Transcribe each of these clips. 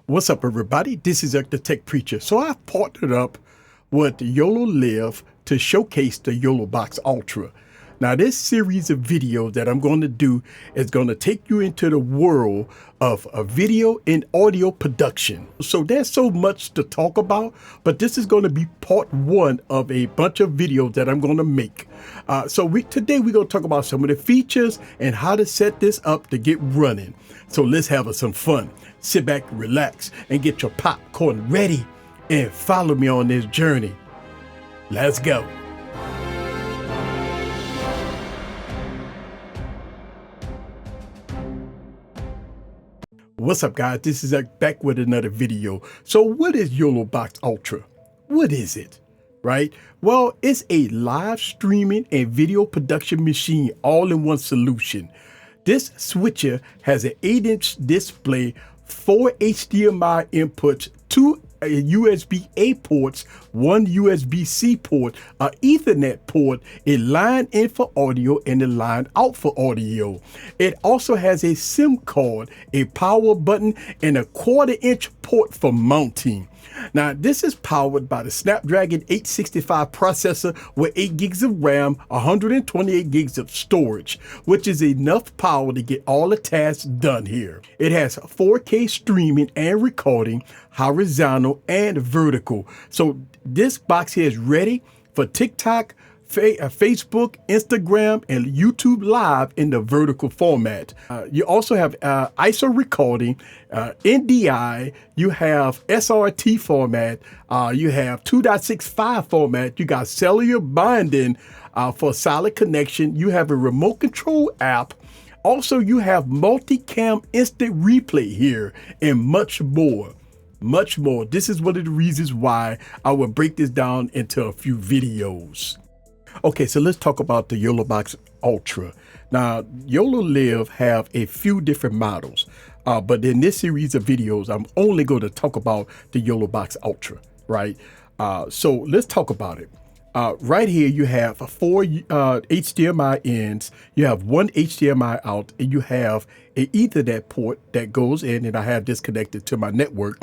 What's up, everybody? This is the Tech Preacher. So I've partnered up with YoloLiv to showcase the YoloBox Ultra. Now, this series of videos that I'm going to do is going to take you into the world of a video and audio production. So there's so much to talk about, but this is going to be part one of a bunch of videos that I'm going to make. Today we're going to talk about some of the features and how to set this up to get running. So let's have some fun. Sit back, relax, and get your popcorn ready and follow me on this journey. Let's go. What's up, guys? This is Zach back with another video. So what is YoloBox Ultra? What is it? Right? Well, it's a live streaming and video production machine all-in-one solution. This switcher has an 8-inch display, 4 HDMI inputs, 2 USB-A ports, 1 USB-C port, an Ethernet port, a line in for audio, and a line out for audio. It also has a SIM card, a power button, and a 1/4-inch port for mounting. Now, this is powered by the Snapdragon 865 processor with 8 gigs of RAM, 128 gigs of storage, which is enough power to get all the tasks done here. It has 4K streaming and recording, horizontal and vertical. So this box here is ready for TikTok, Facebook, Instagram, and YouTube Live in the vertical format. You also have ISO recording, NDI, you have SRT format, you have 2.65 format, you got cellular binding for solid connection, you have a remote control app. Also, you have multicam instant replay here and much more. Much more. This is one of the reasons why I will break this down into a few videos. Okay, so let's talk about the YoloBox Ultra. Now, YoloLiv have a few different models, but in this series of videos, I'm only going to talk about the YoloBox Ultra, right? So let's talk about it. Right here, you have 4 HDMI ins, you have 1 HDMI out, and you have an Ethernet port that goes in, and I have this connected to my network.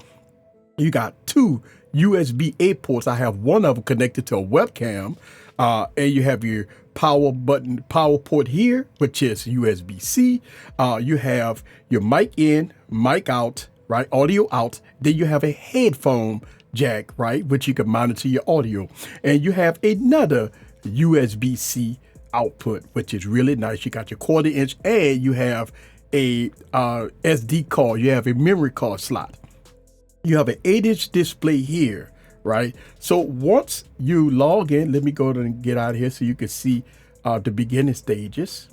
You got 2 USB-A ports. I have one of them connected to a webcam. And you have your power port here, which is USB-C. You have your mic in, mic out, right? Audio out. Then you have a headphone jack, right? Which you can monitor your audio. And you have another USB-C output, which is really nice. You got your 1/4-inch and you have a SD card. You have a memory card slot. You have an 8-inch display here. Right. So once you log in, let me go ahead and get out of here so you can see the beginning stages.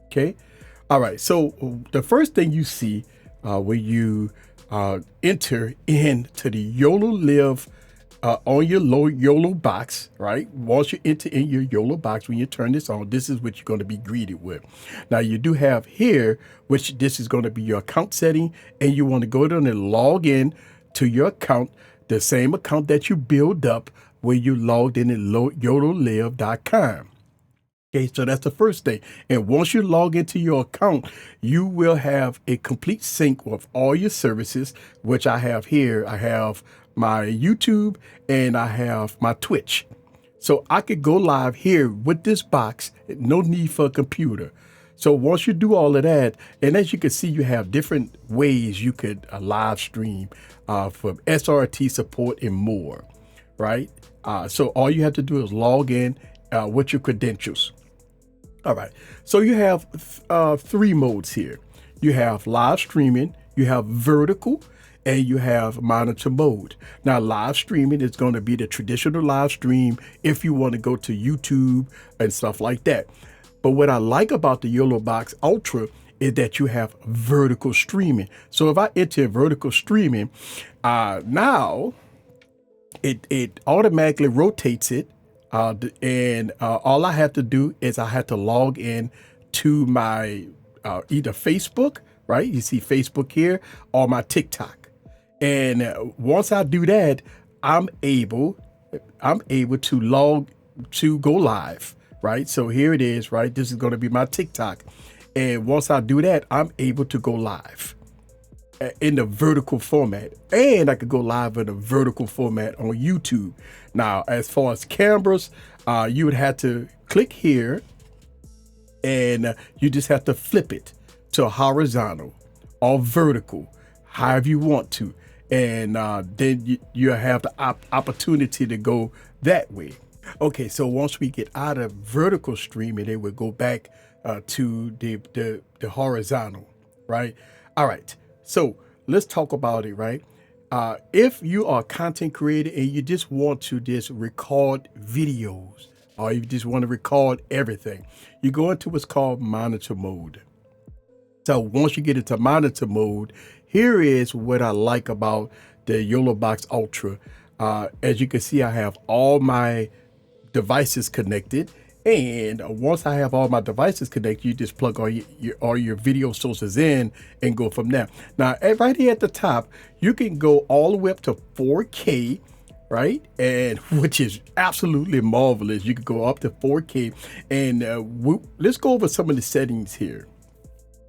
OK. All right. So the first thing you see when you enter into the YoloLiv on your YoloBox, right? Once you enter in your YoloBox, when you turn this on, this is what you're going to be greeted with. Now, you do have here, which this is going to be your account setting, and you want to go down and log in to your account. The same account that you build up when you logged in at YoloLiv.com. Okay, so that's the first thing. And once you log into your account, you will have a complete sync with all your services, which I have here. I have my YouTube and I have my Twitch. So I could go live here with this box, no need for a computer. So once you do all of that, and as you can see, you have different ways you could live stream for SRT support and more, right? So all you have to do is log in with your credentials. All right. So you have 3 modes here. You have live streaming, you have vertical, and you have monitor mode. Now, live streaming is going to be the traditional live stream if you want to go to YouTube and stuff like that. But what I like about the YoloBox Ultra is that you have vertical streaming. So if I enter vertical streaming, now it automatically rotates it. And all I have to do is I have to log in to my either Facebook, right? You see Facebook here, or my TikTok. And once I do that, I'm able to go live. Right. So here it is. Right. This is going to be my TikTok. And once I do that, I'm able to go live. in the vertical format, and I could go live in a vertical format on YouTube. Now, as far as cameras, you would have to click here, and you just have to flip it to horizontal or vertical, however you want to, and then you have the opportunity to go that way. Okay, so once we get out of vertical streaming, it would go back to the horizontal, right? All right, so let's talk about it, right? If you are a content creator and you just want to just record videos, or you just want to record everything, you go into what's called monitor mode. So once you get into monitor mode, here is what I like about the YoloBox Ultra. As you can see, I have all my devices connected, and once I have all my devices connected, you just plug all your video sources in and go from there. Now, right here at the top, you can go all the way up to 4K, right? And which is absolutely marvelous. You can go up to 4K, and let's go over some of the settings here,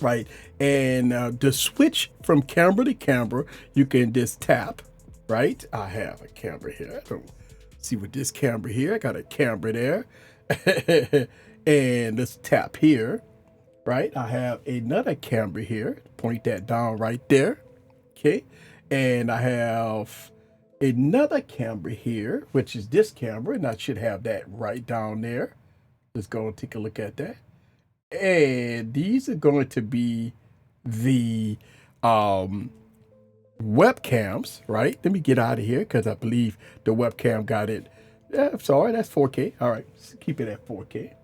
right? And the switch from camera to camera, you can just tap, right? I have a camera here. I don't see with this camera here. I got a camera there. And let's tap here, right? I have another camera here. Point that down right there. Okay. And I have another camera here, which is this camera, and I should have that right down there. Let's go and take a look at that. And these are going to be the webcams, right? Let me get out of here because I believe the webcam got it. Yeah, I'm sorry, that's 4K. All right, let's keep it at 4K.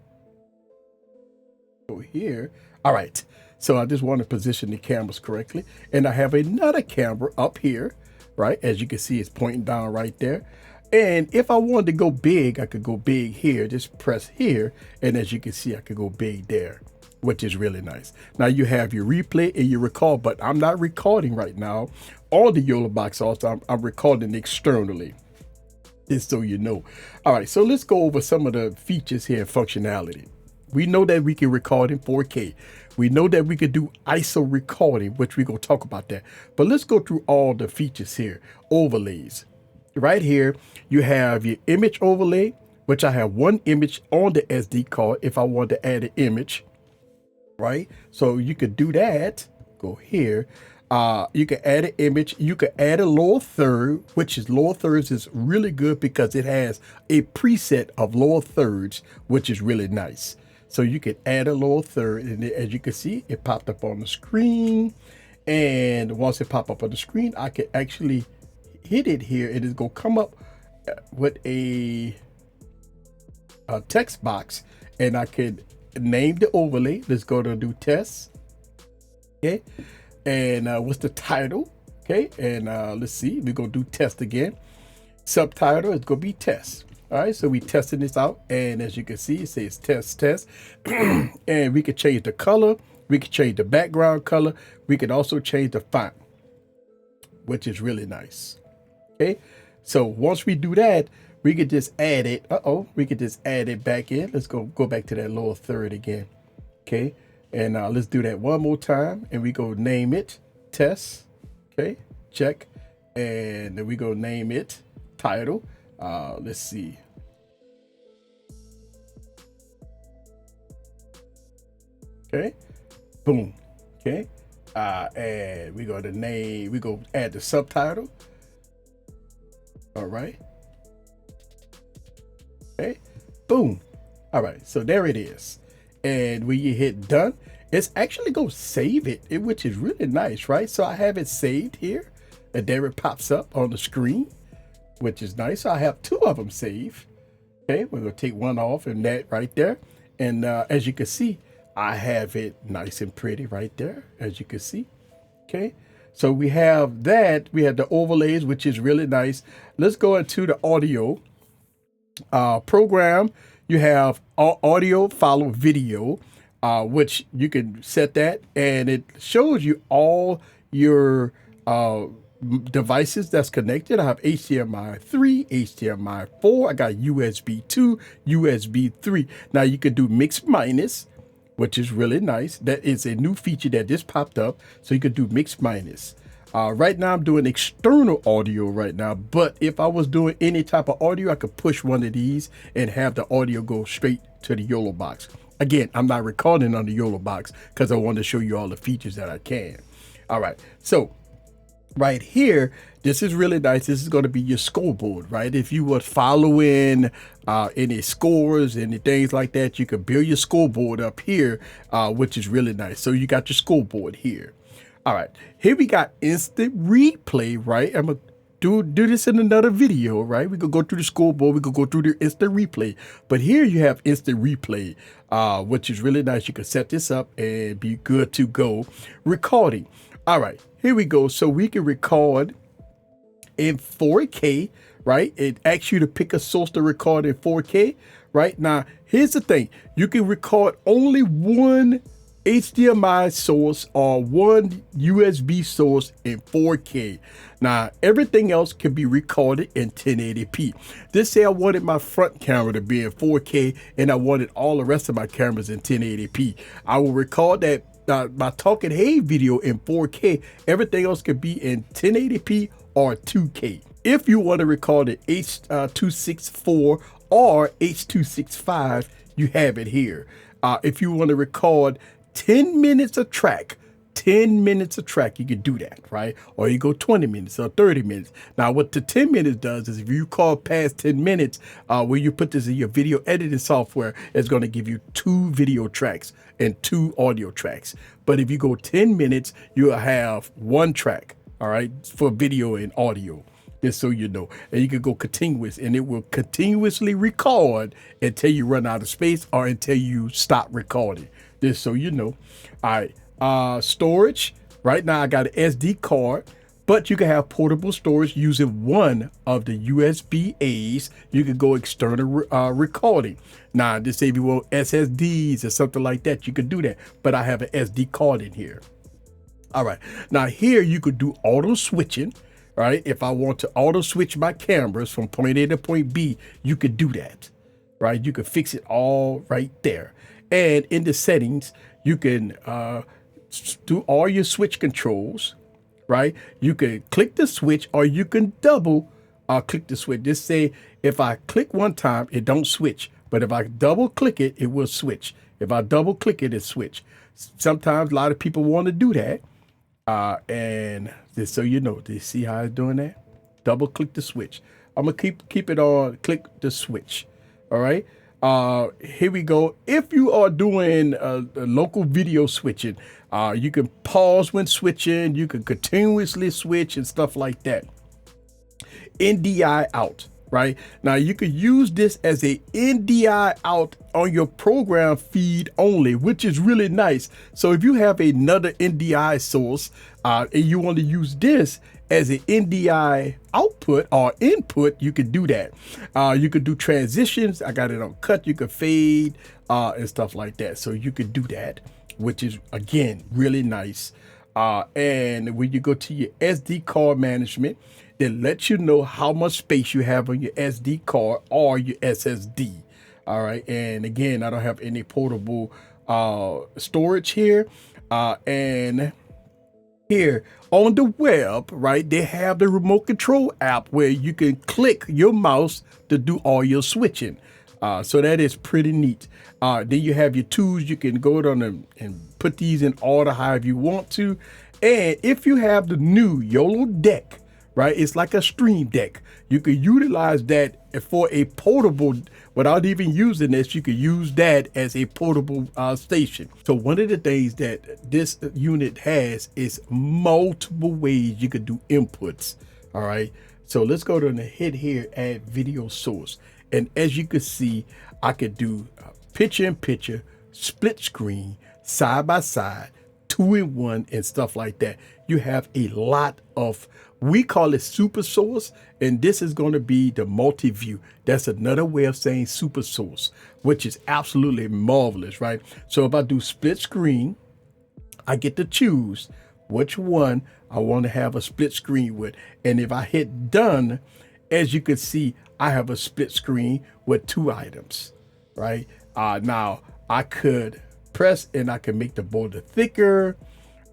Go here. All right, so I just want to position the cameras correctly. And I have another camera up here, right? As you can see, it's pointing down right there. And if I wanted to go big, I could go big here. Just press here. And as you can see, I could go big there, which is really nice. Now you have your replay and your record, but I'm not recording right now on the YoloBox. Also, I'm recording externally, just so you know. All right, so let's go over some of the features here and functionality. We know that we can record in 4K. We know that we could do ISO recording, which we're going to talk about that. But let's go through all the features here. Overlays. Right here, you have your image overlay, which I have one image on the SD card if I want to add an image, right? So you could do that. Go here. You can add an image. You can add a lower third, which is lower thirds is really good because it has a preset of lower thirds, which is really nice. So you can add a lower third, and as you can see, it popped up on the screen. And once it popped up on the screen, I can actually hit it here. It is going to come up with a text box, and I could name the overlay. Let's go to do tests. Okay. And what's the title? Okay. And let's see, we're going to do test again. Subtitle is going to be test. All right. So we testing this out. And as you can see, it says test. And we could change the color. We could change the background color. We could also change the font, which is really nice. Okay. So once we do that, we could just add it. We could just add it back in. Let's go back to that lower third again. Okay. And let's do that one more time. And we go name it test. Okay. Check. And then we go name it title. Let's see. Okay. Boom. Okay. And we go to name, we go add the subtitle. All right. Okay. Boom. All right. So there it is. And when you hit done, it's actually going to save it, which is really nice, right? So I have it saved here, and there it pops up on the screen, which is nice. So I have two of them saved. Okay. We're going to take one off and that right there. And as you can see, I have it nice and pretty right there, as you can see. Okay. So we have that. We have the overlays, which is really nice. Let's go into the audio program. You have audio follow video, which you can set that, and it shows you all your devices that's connected. I have HDMI 3, HDMI 4. I got USB 2, USB 3. Now you can do mix minus, which is really nice. That is a new feature that just popped up. So you could do mix minus. Right now I'm doing external audio right now, but if I was doing any type of audio, I could push one of these and have the audio go straight to the YoloBox. Again, I'm not recording on the YoloBox because I want to show you all the features that I can. All right, so right here, this is really nice. This is going to be your scoreboard, right? If you were following any scores, any things like that, you can build your scoreboard up here, which is really nice. So you got your scoreboard here. All right, here we got instant replay, right? I'm gonna do this in another video, right? We could go through the scoreboard, we could go through the instant replay, but here you have instant replay, which is really nice. You can set this up and be good to go. Recording. All right, here we go. So we can record in 4K, right? It asks you to pick a source to record in 4K, right? Now, here's the thing. You can record only one HDMI source or one USB source in 4K. Now, everything else can be recorded in 1080p. This say I wanted my front camera to be in 4K and I wanted all the rest of my cameras in 1080p. I will record that my talking hey video in 4K. Everything else could be in 1080p or 2K. If you want to record it H.264 or H.265, you have it here. If you want to record 10 minutes a track, 10 minutes a track, you can do that, right? Or you go 20 minutes or 30 minutes. Now, what the 10 minutes does is if you record past 10 minutes, where you put this in your video editing software, it's going to give you 2 video tracks and 2 audio tracks. But if you go 10 minutes, you'll have 1 track, all right, for video and audio. Just so you know, and you can go continuous and it will continuously record until you run out of space or until you stop recording. Just so you know. All right, storage. Right now I got an SD card, but you can have portable storage using one of the USB-A's. You can go external recording. Now, just say if you want SSDs or something like that, you can do that. But I have an SD card in here. All right, now here you could do auto switching. Right, if I want to auto switch my cameras from point A to point B, you could do that. Right, you could fix it all right there. And in the settings, you can do all your switch controls, right? You can click the switch or you can double click the switch. Just say if I click one time, it don't switch. But if I double click it, it will switch. If I double click it, it switch. Sometimes a lot of people want to do that. And just so you know, do you see how it's doing that? Double click the switch. I'm gonna keep it on, click the switch. All right. Here we go. If you are doing local video switching, you can pause when switching, you can continuously switch and stuff like that. NDI out, right? Now you could use this as a NDI out on your program feed only, which is really nice. So if you have another NDI source and you want to use this as an NDI output or input, you could do that. You could do transitions. I got it on cut. You could fade and stuff like that. So you could do that, which is, again, really nice. And when you go to your SD card management, it lets you know how much space you have on your SD card or your SSD. All right. And again, I don't have any portable storage here. And here on the web, right, they have the remote control app where you can click your mouse to do all your switching. So that is pretty neat. Then you have your tools. You can go down and put these in order however you want to. And if you have the new YOLO deck, right, it's like a stream deck. You can utilize that for a portable, without even using this, you could use that as a portable station. So one of the things that this unit has is multiple ways you could do inputs. All right. So let's go to the hit here, add video source. And as you can see, I could do picture in picture, split screen, side by side, 2-in-1 and stuff like that. You have a lot of, we call it super source, and this is going to be the multi-view. That's another way of saying super source, which is absolutely marvelous, right? So if I do split screen, I get to choose which one I want to have a split screen with. And if I hit done, as you can see, I have a split screen with 2 items, right? Now I could press and I can make the border thicker.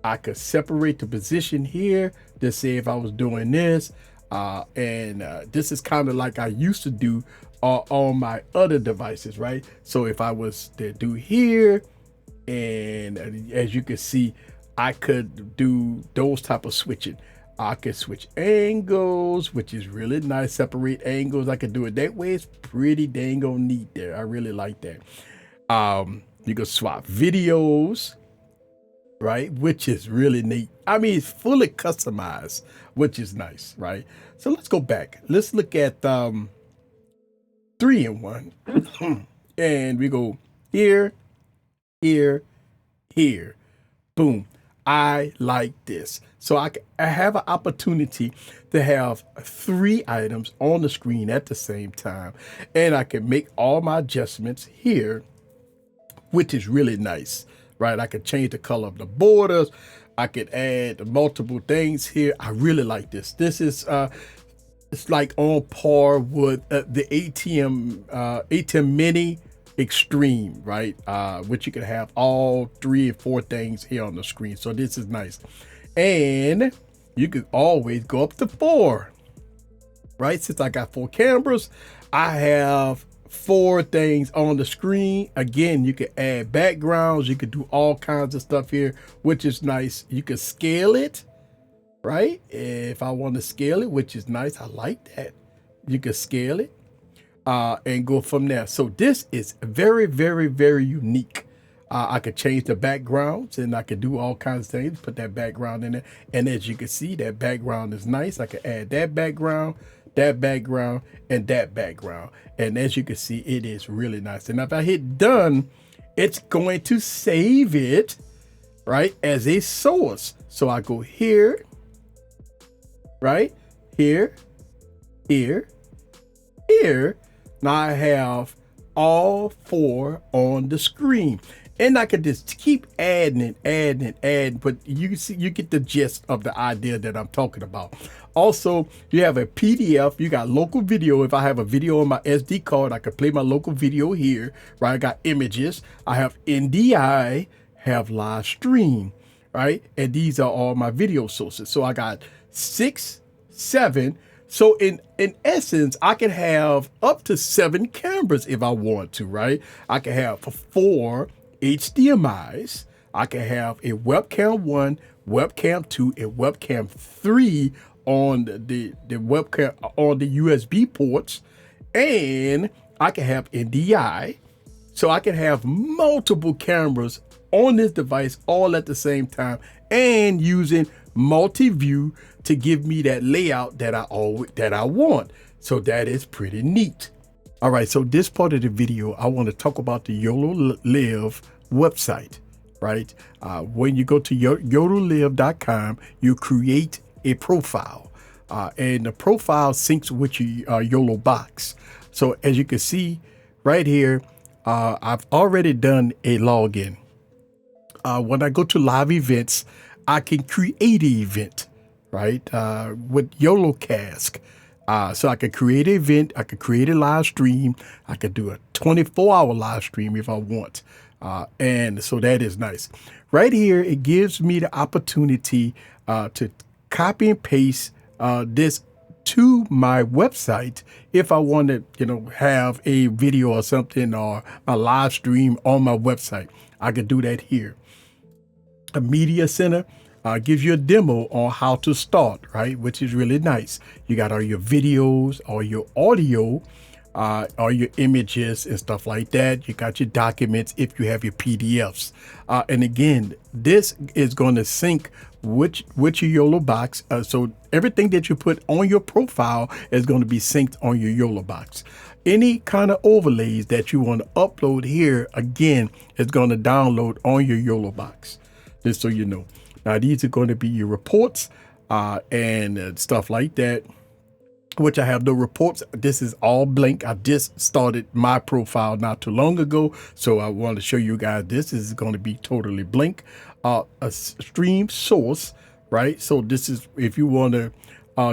I could separate the position here to say if I was doing this. This is kind of like I used to do on my other devices, right? So if I was to do here, and as you can see, I could do those type of switching. I could switch angles, which is really nice. Separate angles. I could do it that way. It's pretty dang on neat there. I really like that. You can swap videos, right? Which is really neat. I mean, it's fully customized, which is nice, right? So let's go back. Let's look at 3-in-1. And we go here, here, here. Boom. I like this. So I have an opportunity to have 3 items on the screen at the same time. And I can make all my adjustments here, which is really nice, right? I could change the color of the borders. I could add multiple things here. I really like this. This is it's like on par with the ATEM Mini Extreme, right? Which you can have all 3 or 4 things here on the screen. So this is nice. And you could always go up to 4, right? Since I got 4 cameras, I have 4 things on the screen. Again, you can add backgrounds. You could do all kinds of stuff here, which is nice. You can scale it, right? If I want to scale it, which is nice. I like that. You can scale it. And go from there. So this is very, very, very unique. I could change the backgrounds and I could do all kinds of things, put that background in there. And as you can see, that background is nice. I could add that background, and that background. And as you can see, it is really nice. And if I hit done, it's going to save it, right, as a source. So I go here, right, here, here, here. Now I have all 4 on the screen, and I could just keep adding, but you see, you get the gist of the idea that I'm talking about. Also, you have a PDF, you got local video. If I have a video on my SD card, I could play my local video here, right? I got images, I have NDI, have live stream, right? And these are all my video sources. So I got 6, 7. So in essence, I can have up to 7 cameras if I want to, right? I can have 4 HDMIs. I can have a webcam 1, webcam 2, and webcam 3 on the webcam on the USB ports. And I can have NDI. So I can have multiple cameras on this device all at the same time and using multi-view to give me that layout that I want. So that is pretty neat. All right, so this part of the video, I want to talk about the YoloLiv website, right? When you go to YoloLiv.com, you create a profile, and the profile syncs with your YoloBox. So as you can see right here, I've already done a login. When I go to live events, I can create an event, right? With YoloCask. So I could create an event, I could create a live stream, I could do a 24-hour live stream if I want. And so that is nice. Right here, it gives me the opportunity to copy and paste this to my website if I want to, have a video or something or a live stream on my website. I could do that here. A media center gives you a demo on how to start, right? Which is really nice. You got all your videos, all your audio, all your images and stuff like that. You got your documents if you have your PDFs. And again, this is going to sync with your YoloBox. So everything that you put on your profile is going to be synced on your YoloBox. Any kind of overlays that you want to upload here, again, is going to download on your YoloBox. Just so you know. Now, these are going to be your reports and stuff like that, which I have no reports. This is all blank. I just started my profile not too long ago. So I want to show you guys this is going to be totally blank. A stream source, right? So this is if you want to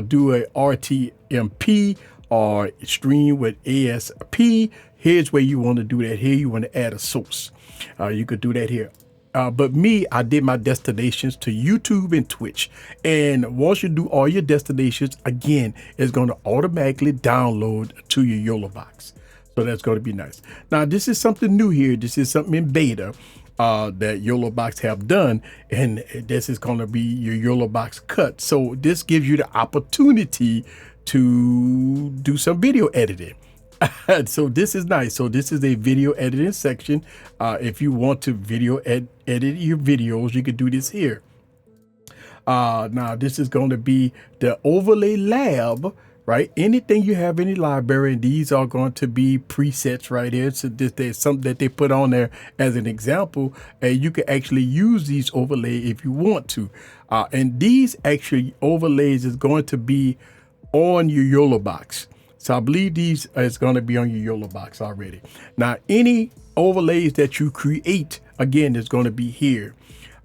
do a RTMP or stream with ASP. Here's where you want to do that. Here you want to add a source. You could do that here. But me, I did my destinations to YouTube and Twitch. And once you do all your destinations, again, it's going to automatically download to your YoloBox. So that's going to be nice. Now, this is something new here. This is something in beta that YoloBox have done. And this is going to be your YoloBox cut. So this gives you the opportunity to do some video editing. So this is nice. So this is a video editing section. If you want to edit your videos, you can do this here. Now this is going to be the overlay lab, right? Anything you have in the library, and these are going to be presets right here. So there's something that they put on there as an example, and you can actually use these overlays if you want to. And these actually overlays is going to be on your YoloBox. So I believe these is going to be on your YoloBox already. Now, any overlays that you create, again, is going to be here.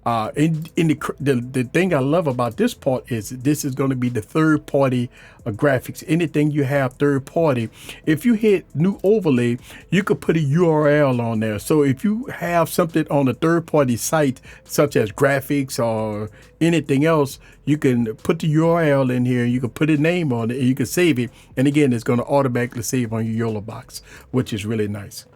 And the thing I love about this part is this is going to be the third party graphics. Anything you have third party, if you hit new overlay, you could put a URL on there. So if you have something on a third party site, such as graphics or anything else, you can put the URL in here. You can put a name on it and you can save it. And again, it's going to automatically save on your YoloBox, which is really nice.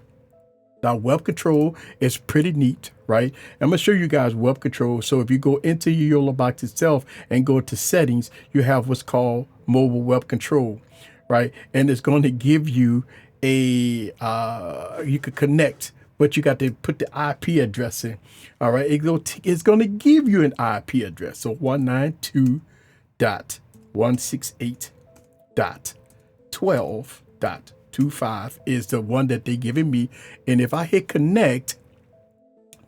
Now, web control is pretty neat, right? I'm going to show you guys web control. So if you go into your YoloBox itself and go to settings, you have what's called mobile web control, right? And it's going to give you a, you could connect, but you got to put the IP address in. All right. It's going to give you an IP address. So 192.168.12.25 is the one that they're giving me. And if I hit connect,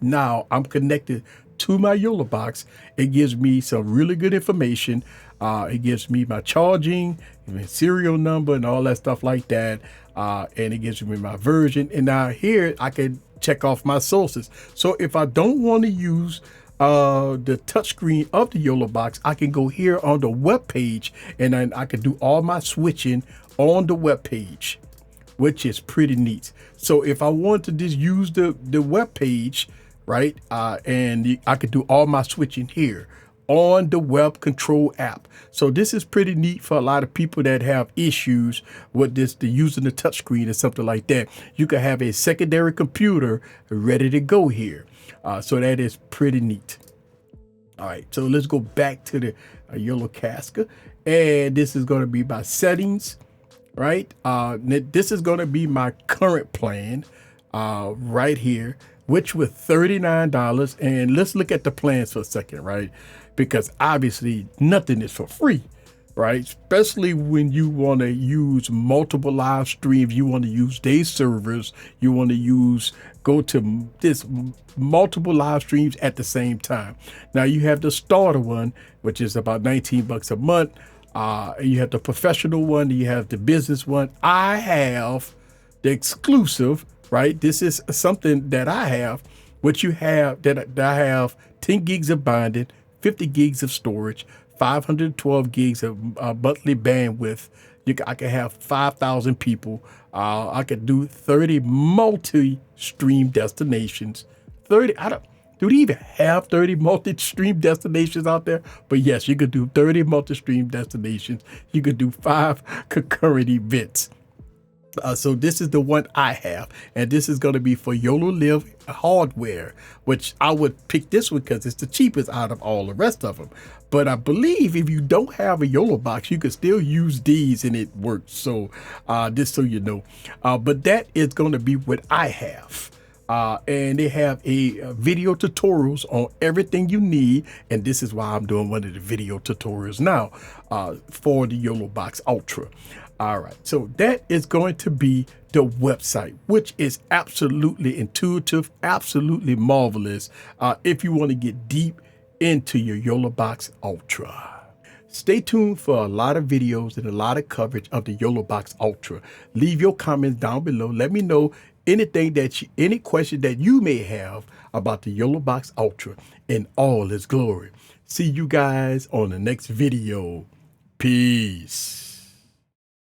now I'm connected to my YoloBox. It gives me some really good information. It gives me my charging, my serial number, and all that stuff like that. And it gives me my version. And now here I can check off my sources. So if I don't want to use the touchscreen of the YoloBox, I can go here on the web page, and then I can do all my switching on the web page, which is pretty neat. So if I want to just use the web page, right, and I could do all my switching here on the web control app. So this is pretty neat for a lot of people that have issues with the using the touchscreen or something like that. You can have a secondary computer ready to go here. So that is pretty neat. All right, so let's go back to the YoloCaster, and this is going to be my settings, right? This is going to be my current plan right here, which was $39. And let's look at the plans for a second, right? Because obviously nothing is for free, right? Especially when you want to use multiple live streams, you want to use day servers, you want to go to this multiple live streams at the same time. Now you have the starter one, which is about 19 bucks a month. You have the professional one, you have the business one. I have the exclusive, right? This is something that I have, which you have, that I have 10 gigs of binding, 50 gigs of storage, 512 gigs of monthly bandwidth. I can have 5,000 people. I could do 30 multi-stream destinations. 30, do they even have 30 multi-stream destinations out there? But yes, you could do 30 multi-stream destinations. You could do 5 concurrent events. So this is the one I have, and this is going to be for YoloLiv hardware, which I would pick this one because it's the cheapest out of all the rest of them. But I believe if you don't have a YoloBox, you can still use these and it works. So just so you know, but that is going to be what I have. And they have a video tutorials on everything you need. And this is why I'm doing one of the video tutorials now for the YoloBox Ultra. All right, so that is going to be the website, which is absolutely intuitive, absolutely marvelous if you want to get deep into your YoloBox Ultra. Stay tuned for a lot of videos and a lot of coverage of the YoloBox Ultra. Leave your comments down below. Let me know any question that you may have about the YoloBox Ultra in all its glory. See you guys on the next video. Peace.